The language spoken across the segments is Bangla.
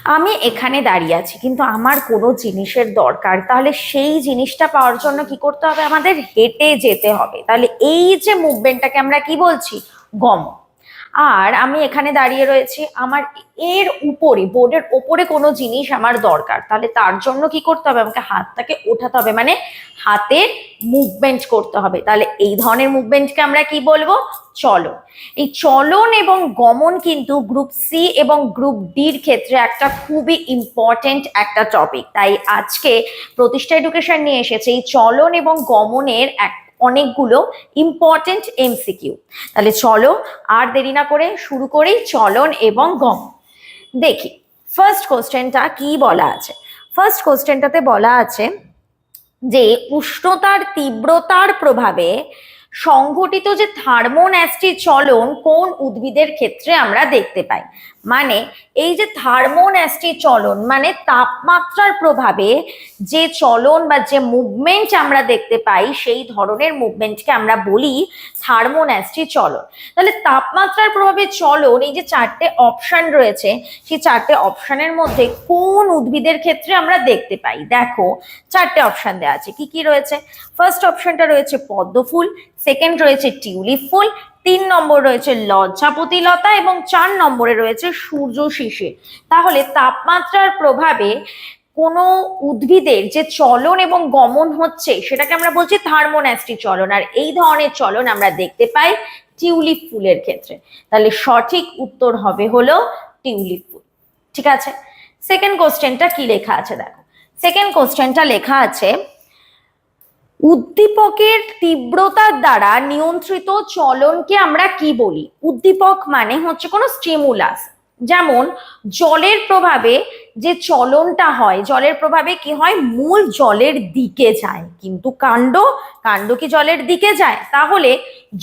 আমি এখানে দাঁড়িয়ে আছি কিন্তু আমার কোনো জিনিসের দরকার, তাহলে সেই জিনিসটা পাওয়ার জন্য কি করতে হবে? আমাদের হেঁটে যেতে হবে। তাহলে এই যে মুভমেন্টটাকে আমরা কি বলছি? গমন। আর আমি এখানে দাঁড়িয়ে রয়েছি, আমার এর উপরে, বোর্ডের ওপরে কোনো জিনিস আমার দরকার, তাহলে তার জন্য কি করতে হবে? আমাকে হাতটাকে ওঠাতে হবে, মানে হাতের মুভমেন্ট করতে হবে। তাহলে এই ধরনের মুভমেন্টকে আমরা কি বলবো? চলন। এই চলন এবং গমন কিন্তু গ্রুপ সি এবং গ্রুপ ডির ক্ষেত্রে একটা খুবই ইম্পর্টেন্ট একটা টপিক। তাই আজকে প্রতিষ্ঠা এডুকেশন নিয়ে এসেছে এই চলন এবং গমনের অনেকগুলো ইম্পর্টেন্ট এমসিকিউ। তাহলে চলো আর দেরি না করে শুরু করি চলন এবং গমন। দেখি ফার্স্ট কোশ্চেনটা কি বলা আছে। ফার্স্ট কোশ্চেনটাতে বলা আছে যে উষ্ণতার তীব্রতার প্রভাবে সংঘটিত যে থার্মোন্যাস্টি চলন কোন উদ্ভিদের ক্ষেত্রে আমরা দেখতে পাই। মানে এই যে থার্মোন্যাস্টি চলন মানে তাপমাত্রার প্রভাবে যে চলন বা যে মুভমেন্ট আমরা দেখতে পাই, সেই ধরনের মুভমেন্টকে আমরা বলি থার্মোন্যাস্টি চলন। তাহলে তাপমাত্রার প্রভাবে চলন, এই যে চারটে অপশন রয়েছে, সেই চারটে অপশনের মধ্যে কোন উদ্ভিদের ক্ষেত্রে আমরা দেখতে পাই? দেখো চারটে অপশন দেওয়া আছে। কি কি রয়েছে? ফার্স্ট অপশনটা রয়েছে পদ্ম ফুল, সেকেন্ড রয়েছে টিউলিপ ফুল, 3 নম্বর রয়েছে লজ্জাপতি লতা এবং 4 নম্বরে রয়েছে সূর্য শিশির। তাহলে তাপমাত্রার প্রভাবে কোনো উদ্ভিদের যে চলন এবং গমন হচ্ছে সেটাকে আমরা বলছি থার্মোন্যাস্টি চলন, আর এই ধরনের চলন আমরা দেখতে পাই টিউলিপ ফুলের ক্ষেত্রে। তাহলে সঠিক উত্তর হবে হলো টিউলিপ ফুল। ঠিক আছে, সেকেন্ড কোশ্চেনটা কি লেখা আছে দেখো। সেকেন্ড কোশ্চেনটা লেখা আছে উদ্দীপকের তীব্রতার দ্বারা নিয়ন্ত্রিত চলনকে আমরা কি বলি? উদ্দীপক মানে হচ্ছে কোনো স্টিমুলাস। যেমন জলের প্রভাবে যে চলনটা হয়, জলের প্রভাবে কি হয়? মূল জলের দিকে যায়, কিন্তু কাণ্ড কি জলের দিকে যায়? তাহলে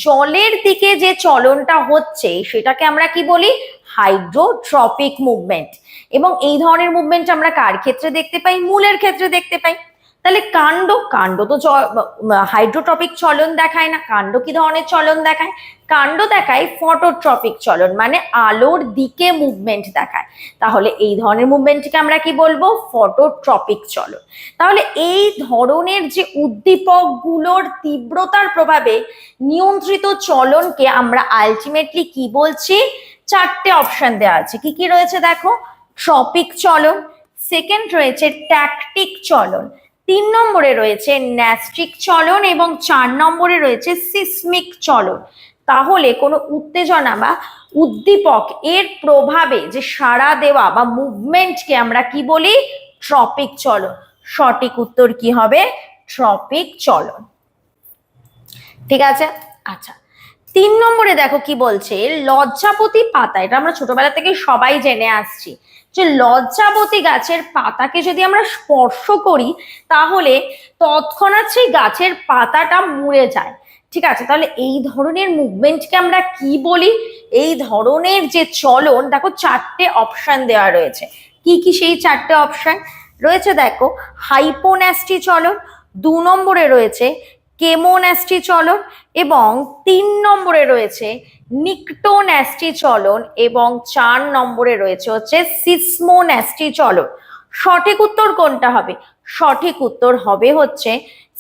জলের দিকে যে চলনটা হচ্ছে সেটাকে আমরা কি বলি? Hydrotropic movement. এবং এই ধরনের মুভমেন্ট আমরা কার ক্ষেত্রে দেখতে পাই? মূলের ক্ষেত্রে দেখতে পাই। তাহলে কাণ্ড তো হাইড্রোট্রপিক চলন দেখায় না। কাণ্ড কি ধরনের চলন দেখায়? কাণ্ড দেখায় ফটোট্রপিক চলন, মানে আলোর দিকে মুভমেন্ট দেখায়। তাহলে এই ধরনের মুভমেন্টকে আমরা কি বলবো? ফটোট্রপিক চলন। তাহলে এই ধরনের যে উদ্দীপক গুলোর তীব্রতার প্রভাবে নিয়ন্ত্রিত চলনকে আমরা আলটিমেটলি কি বলছি? চারটে অপশন দেওয়া আছে। কি কি রয়েছে দেখো? ট্রপিক চলন, সেকেন্ড রয়েছে ট্যাকটিক চলন, 3 নম্বরে রয়েছে ন্যাস্টিক চলন এবং 4 নম্বরে রয়েছে সিসমিক চলন। তাহলে কোনো উত্তেজনা বা উদ্দীপক এর প্রভাবে যে সাড়া দেওয়া বা মুভমেন্টকে আমরা কি বলি? ট্রপিক চলন। সঠিক উত্তর কি হবে? ট্রপিক চলন। ঠিক আছে, আচ্ছা 3 নম্বরে দেখো কি বলছে, লজ্জাপতি পাতা। এটা আমরা ছোটবেলা থেকে সবাই জেনে আসছি যে লজ্জাপতি গাছের পাতাকে যদি আমরা স্পর্শ করি তাহলে তৎক্ষণাৎ সেই গাছের পাতাটা মুড়ে যায়। ঠিক আছে, তাহলে এই ধরনের মুভমেন্টকে আমরা কি বলি? এই ধরনের যে চলন, দেখো চারটে অপশন দেওয়া রয়েছে। কি কি সেই চারটে অপশন রয়েছে দেখো? হাইপোন্যাস্টি চলন, 2 নম্বরে রয়েছে কেমোন্যাস্টি চলন এবং 3 নম্বরে রয়েছে নিকটোন্যাস্টি চলন এবং 4 নম্বরে রয়েছে হচ্ছে সিসমোন্যাস্টি চলন। সঠিক উত্তর কোনটা হবে? সঠিক উত্তর হবে হচ্ছে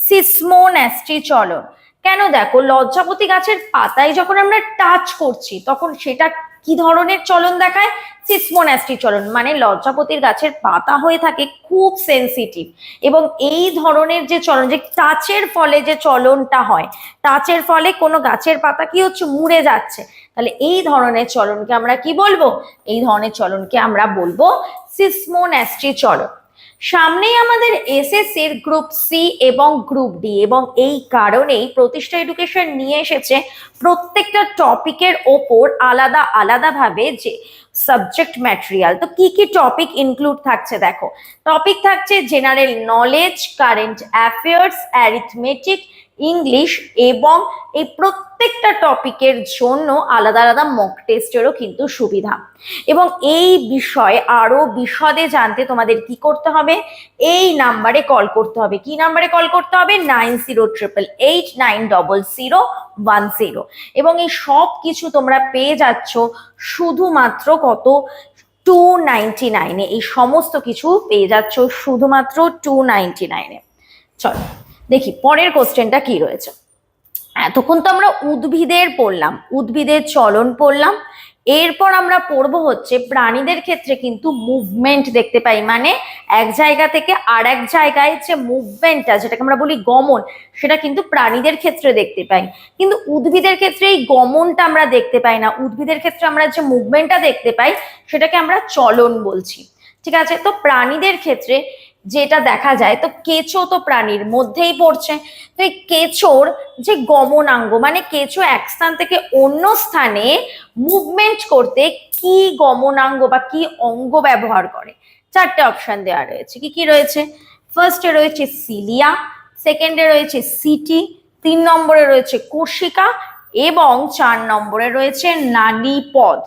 সিসমোন্যাস্টি চলন। কেন? দেখো লজ্জাপতি গাছের পাতায় যখন আমরা টাচ করছি তখন সেটা কি ধরনের চলন দেখায়? সিসমোন্যাস্টি চলন। মানে লজ্জাপতির গাছের পাতা হয়ে থাকে খুব সেনসিটিভ, এবং এই ধরনের যে চলন, যে টাচের ফলে যে চলনটা হয়, টাচের ফলে কোনো গাছের পাতা কি হচ্ছে? মুড়ে যাচ্ছে। তাহলে এই ধরনের চলনকে আমরা কি বলবো? এই ধরনের চলনকে আমরা বলবো সিসমোন্যাস্টি চলন। সামনেই আমাদের এসএসসির গ্রুপ সি এবং গ্রুপ ডি, এবং এই কারণেই প্রতিষ্ঠা এডুকেশন নিয়ে এসেছে প্রত্যেকটা টপিকের ওপর আলাদা আলাদা ভাবে যে সাবজেক্ট ম্যাটেরিয়াল। তো কি কি টপিক ইনক্লুড থাকছে দেখো। টপিক থাকছে general knowledge, current affairs, arithmetic, English, এবং এই প্রত্যেকটা টপিকের জন্য আলাদা আলাদা মক টেস্টেরও কিন্তু সুবিধা। এবং এই বিষয়ে আরো বিশদে জানতে তোমাদের কি করতে হবে? এই নাম্বারে কল করতে হবে। কি নাম্বারে কল করতে হবে? 9088890010। এবং এই সব কিছু তোমরা পেয়ে যাচ্ছ শুধুমাত্র কত? 299-এ। এই সমস্ত কিছু পেয়ে যাচ্ছ শুধুমাত্র 299-এ। চলো দেখি পরের কোশ্চেনটা কি রয়েছে। এতক্ষণ তো আমরা উদ্ভিদের পড়লাম, উদ্ভিদের চলন পড়লাম, এরপর আমরা পড়বো হচ্ছে প্রাণীদের ক্ষেত্রে কিন্তু মুভমেন্ট দেখতে পাই, মানে এক জায়গা থেকে আর এক জায়গায় যে মুভমেন্টটা, যেটাকে আমরা বলি গমন, সেটা কিন্তু প্রাণীদের ক্ষেত্রে দেখতে পাই। কিন্তু উদ্ভিদের ক্ষেত্রে এই গমনটা আমরা দেখতে পাই না, উদ্ভিদের ক্ষেত্রে আমরা যে মুভমেন্টটা দেখতে পাই সেটাকে আমরা চলন বলছি। ঠিক আছে, তো প্রাণীদের ক্ষেত্রে যেটা দেখা যায়, তো কেঁচো তো প্রাণীর মধ্যেই পড়ছে। তো এই কেঁচোর যে গমনাঙ্গ, মানে কেঁচো এক স্থান থেকে অন্য স্থানে মুভমেন্ট করতে কি গমনাঙ্গ বা কি অঙ্গ ব্যবহার করে? চারটে অপশন দেওয়া রয়েছে। কি কি রয়েছে? ফার্স্টে রয়েছে সিলিয়া, সেকেন্ডে রয়েছে সিটি, 3 নম্বরে রয়েছে কোষিকা এবং 4 নম্বরে রয়েছে নালীপদ।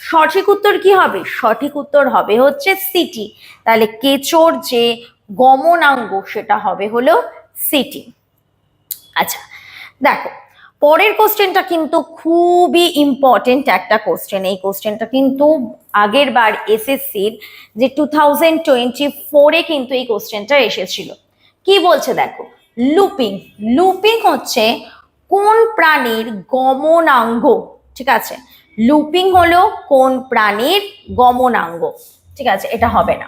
সঠিক উত্তর কি হবে? সঠিক উত্তর হবে হচ্ছে সিটি। তাহলে কেঁচোর যে গমনাঙ্গ সেটা হবে হলো সিটি। আচ্ছা দেখো, পরের কোশ্চেনটা কিন্তু খুবই ইম্পর্টেন্ট একটা কোশ্চেন। এই কোশ্চেনটা কিন্তু আগের বার এসএসসির যে 2024-এ কিন্তু এই কোশ্চেনটা এসেছিল। কি বলছে দেখো, লুপিং। লুপিং হচ্ছে কোন প্রাণীর গমনাঙ্গ? ঠিক আছে, লুপিং হলো কোন প্রাণীর গমনাঙ্গ? ঠিক আছে, এটা হবে না।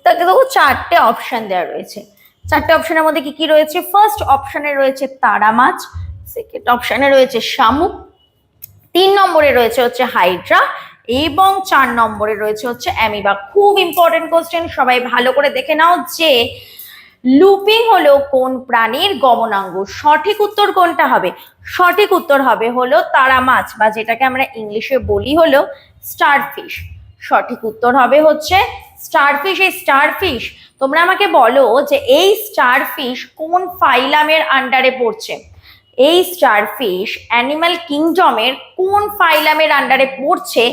তাকে দেখো চারটে অপশন দেওয়া রয়েছে। চারটে অপশনের মধ্যে কি কি রয়েছে? ফার্স্ট অপশনে রয়েছে তারা মাছ, সেকেন্ড অপশনে রয়েছে শামুক, 3 নম্বরে রয়েছে হচ্ছে হাইড্রা এবং 4 নম্বরে রয়েছে হচ্ছে অ্যামিবা। খুব ইম্পর্টেন্ট কোশ্চেন, সবাই ভালো করে দেখে নাও যে লুপিং হলো কোন প্রাণীর গমনাঙ্গ। সঠিক উত্তর কোনটা হবে? সঠিক উত্তর হবে হলো তারা মাছ, বা যেটাকে আমরা ইংলিশে বলি হলো স্টারফিশ। সঠিক উত্তর হবে হচ্ছে স্টারফিশ। এই স্টারফিশ, তোমরা আমাকে বলো যে এই স্টারফিশ কোন ফাইলামের আন্ডারে পড়ছে? এই স্টারফিশ অ্যানিমাল কিংডমের কোন ফাইলামের আন্ডারে পড়ছে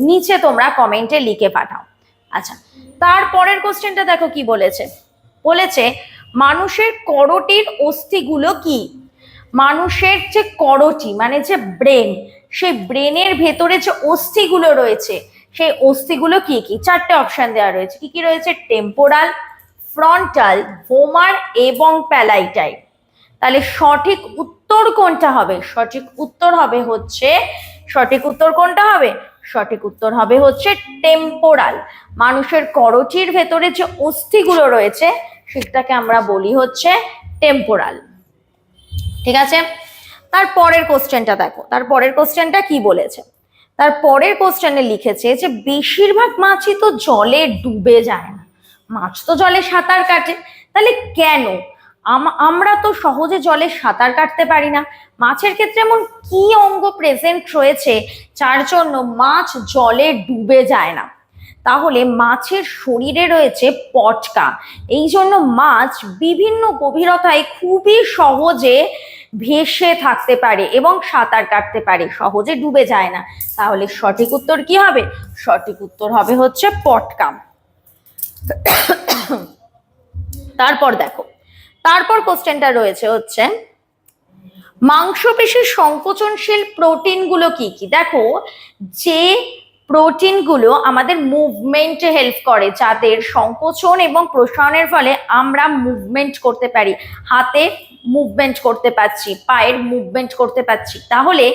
নিচে তোমরা কমেন্টে লিখে পাঠাও। আচ্ছা, তারপরের কোশ্চেনটা দেখো কি বলেছে। বলেছে মানুষের করটির অস্থিগুলো কি? মানুষের যে করটি মানে যে ব্রেন, সেই ব্রেনের ভেতরে যে অস্থিগুলো রয়েছে সেই অস্থিগুলো কি কি? চারটে অপশন দেওয়া রয়েছে। কি কি রয়েছে? টেম্পোরাল, ফ্রন্টাল, ভোমার এবং প্যালাইটাই। তাহলে সঠিক উত্তর কোনটা হবে? সঠিক উত্তর হবে হচ্ছে, সঠিক উত্তর কোনটা হবে? সঠিক উত্তর হবে হচ্ছে টেম্পোরাল। মানুষের করটির ভেতরে যে অস্থিগুলো রয়েছে সেটাকে আমরা বলি হচ্ছে টেম্পোরাল। ঠিক আছে, তারপরের কোশ্চেনটা দেখো। তারপরের কোশ্চেনটা কি বলেছে? তারপরের কোশ্চেনে লিখেছে যে বেশিরভাগ মাছই তো জলে ডুবে যায় না, মাছ তো জলে সাঁতার কাটে, তাহলে কেন? আমরা তো সহজে জলে সাঁতার কাটতে পারি না। মাছের ক্ষেত্রে এমন কি অঙ্গ প্রেজেন্ট রয়েছে যার জন্য মাছ জলে ডুবে যায় না? তাহলে মাছের শরীরে রয়েছে পটকা, এই জন্য মাছ বিভিন্ন গভীরতায় খুবই সহজে ভেসে থাকতে পারে এবং সাঁতার কাটতে পারে, সহজে ডুবে যায় না। তাহলে সঠিক উত্তর কি হবে? সঠিক উত্তর হবে হচ্ছে পটকা। তারপর দেখো, তারপর কোশ্চেনটা রয়েছে হচ্ছে মাংসপেশির সংকোচনশীল প্রোটিনগুলো কি কি? দেখো, যে প্রোটিনগুলো আমাদের মুভমেন্টে হেল্প করে, যাদের সংকোচন এবং প্রসারণের ফলে আমরা মুভমেন্ট করতে পারি, হাতে মুভমেন্ট করতে পারছি, পায়ের মুভমেন্ট করতে পারছি, তাহলে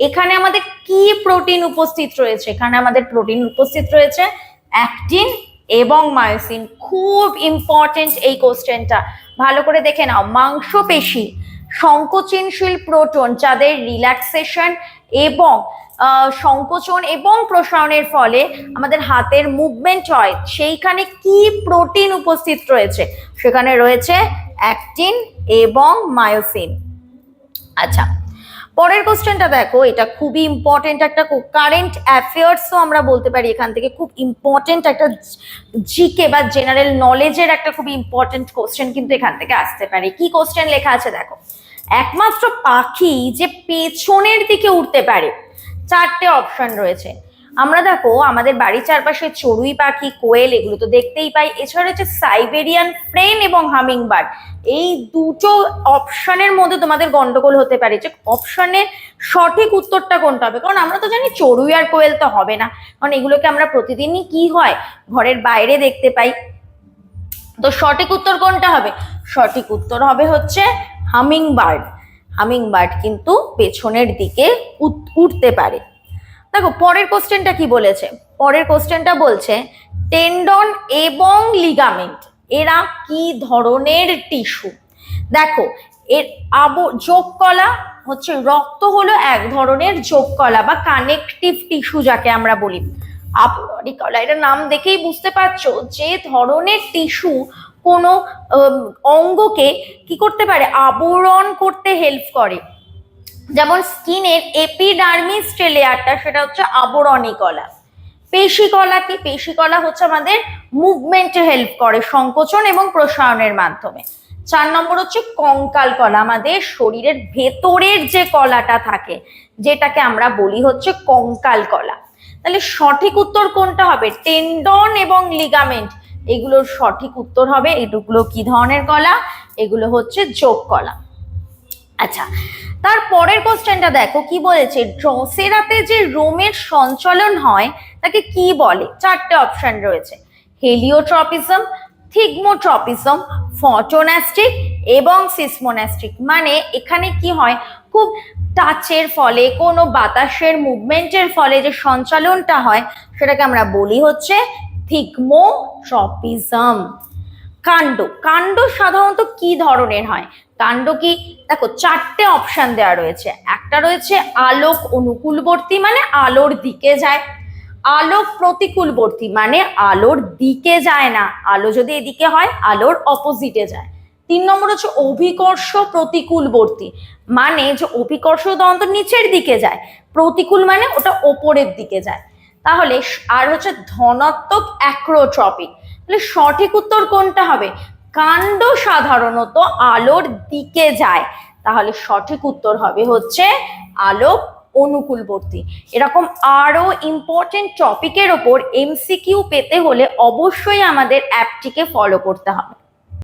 এখানে আমাদের কি প্রোটিন উপস্থিত রয়েছে? এখানে আমাদের প্রোটিন উপস্থিত রয়েছে অ্যাক্টিন এবং মায়োসিন। খুব ইম্পর্টেন্ট এই কোশ্চেনটা, ভালো করে দেখে নাও। মাংসপেশি সংকোচনশীল প্রোটন যাদের রিল্যাক্সেশন এবং সংকোচন এবং প্রসারণের ফলে আমাদের হাতের মুভমেন্ট হয়, সেইখানে কি প্রোটিন উপস্থিত রয়েছে? সেখানে রয়েছে অ্যাক্টিন এবং মায়োসিন। আচ্ছা, পরের কোশ্চেনটা দেখো, এটা খুবই ইম্পর্টেন্ট একটা কারেন্ট অ্যাফেয়ার্সও আমরা বলতে পারি এখান থেকে। খুব ইম্পর্টেন্ট একটা জিকে বা জেনারেল নলেজের একটা খুব ইম্পর্টেন্ট কোশ্চেন কিন্তু এখান থেকে আসতে পারে। কি কোশ্চেন লেখা আছে দেখো, একমাত্র পাখি যে পেছনের দিকে উঠতে পারে, চারটে অপশন রয়েছে। আমরা দেখো আমাদের বাড়ির চারপাশে চড়ুই পাখি, কোয়েল এগুলো তো দেখতেই পাই। এছাড়া হচ্ছে সাইবেরিয়ান ফ্রেন এবং হামিং বার্ড, এই দুটো অপশনের মধ্যে তোমাদের গন্ডগোল হতে পারে যে অপশনের সঠিক উত্তরটা কোনটা হবে। কারণ আমরা তো জানি চড়ুই আর কোয়েল তো হবে না, কারণ এগুলোকে আমরা প্রতিদিনই কি হয় ঘরের বাইরে দেখতে পাই। তো সঠিক উত্তর কোনটা হবে? সঠিক উত্তর হবে হচ্ছে হামিং বার্ড। হামিং বার্ড কিন্তু পেছনের দিকে উঠতে পারে। দেখো পরের কোশ্চেনটা কি বলেছে। পরের কোশ্চেনটা বলছে টেন্ডন এবং লিগামেন্ট এরা কি ধরনের টিস্যু। দেখো এর যোগ কলা হচ্ছে, রক্ত হলো এক ধরনের যোগ কলা বা কানেকটিভ টিস্যু যাকে আমরা বলি। আবরণী কলা, এটা নাম দেখেই বুঝতে পারছো যে ধরনের টিস্যু কোনো অঙ্গকে কি করতে পারে, আবরণ করতে হেল্প করে। যেমন স্কিনের এপিডার্মিস যে লেয়ারটা সেটা হচ্ছে আবরণী কলা। পেশি কলা কি? পেশি কলা হচ্ছে আমাদের মুভমেন্টে হেল্প করে সংকোচন এবং প্রসারণের মাধ্যমে। 4 নম্বর হচ্ছে কঙ্কাল কলা, আমাদের শরীরের ভেতরের যে কলাটা থাকে যেটাকে আমরা বলি হচ্ছে কঙ্কাল কলা। তাহলে সঠিক উত্তর কোনটা হবে? টেন্ডন এবং লিগামেন্ট এগুলোর সঠিক উত্তর হবে। এগুলো কি ধরনের কলা? এগুলো হচ্ছে যোগ কলা। আচ্ছা, তারপরের কোশ্চেনটা দেখো কি বলেছে, ড্রসেরাতে যে রোমের সঞ্চালন হয় তাকে কি বলে? 4টে অপশন রয়েছে, হেলিওট্রপিজম, থিগমোট্রপিজম, ফটোনাস্টিক এবং সিসমোনাস্টিক। মানে এখানে কি হয়, খুব টাচের ফলে কোনো বাতাসের মুভমেন্টের ফলে যে সঞ্চালনটা হয় সেটাকে আমরা বলি হচ্ছে থিগমোট্রপিজম। কাণ্ড, কাণ্ড সাধারণত কি ধরনের হয়? কাণ্ড কি? দেখো 4টে অপশন দেওয়া রয়েছে। একটা রয়েছে আলোক অনুকূলবর্তী, মানে আলোর দিকে যায়। আলোক প্রতিকূলবর্তী, মানে আলোর দিকে যায় না, আলো যদি এদিকে হয় আলোর অপোজিটে যায়। 3 নম্বর হচ্ছে অভিকর্ষ প্রতিকূলবর্তী, মানে যে অভিকর্ষ সাধারণত নিচের দিকে যায়, প্রতিকূল মানে ওটা ওপরের দিকে যায়। তাহলে আর হচ্ছে ধনাত্মক অ্যাক্রোট্রপিক। তাহলে সঠিক উত্তর কোনটা হবে? কাণ্ড সাধারণত আলোর দিকে যায়, তাহলে সঠিক উত্তর হবে হচ্ছে আলোক অনুকূলবর্তী। এরকম আরো ইম্পর্টেন্ট টপিকের ওপর এমসিকিউ পেতে হলে অবশ্যই আমাদের অ্যাপটিকে ফলো করতে হবে।